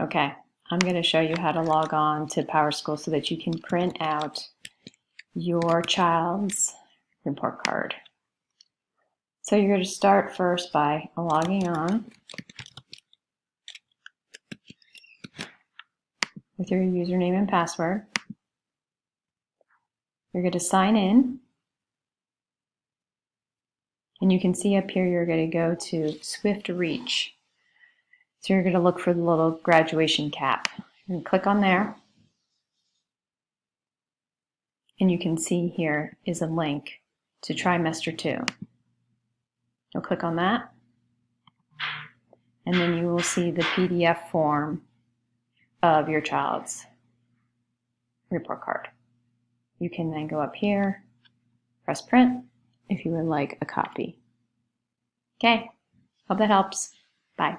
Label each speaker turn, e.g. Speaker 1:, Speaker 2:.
Speaker 1: Okay, I'm going to show you how to log on to PowerSchool so that you can print out your child's report card. So you're going to start first by logging on with your username and password. You're going to sign in, and you can see up here you're going to go to Swift Reach. So you're going to look for the little graduation cap. You're going to click on there, and you can see here is a link to trimester 2. You'll click on that, and then you will see the PDF form of your child's report card. You can then go up here, press print if you would like a copy. Okay, hope that helps. Bye.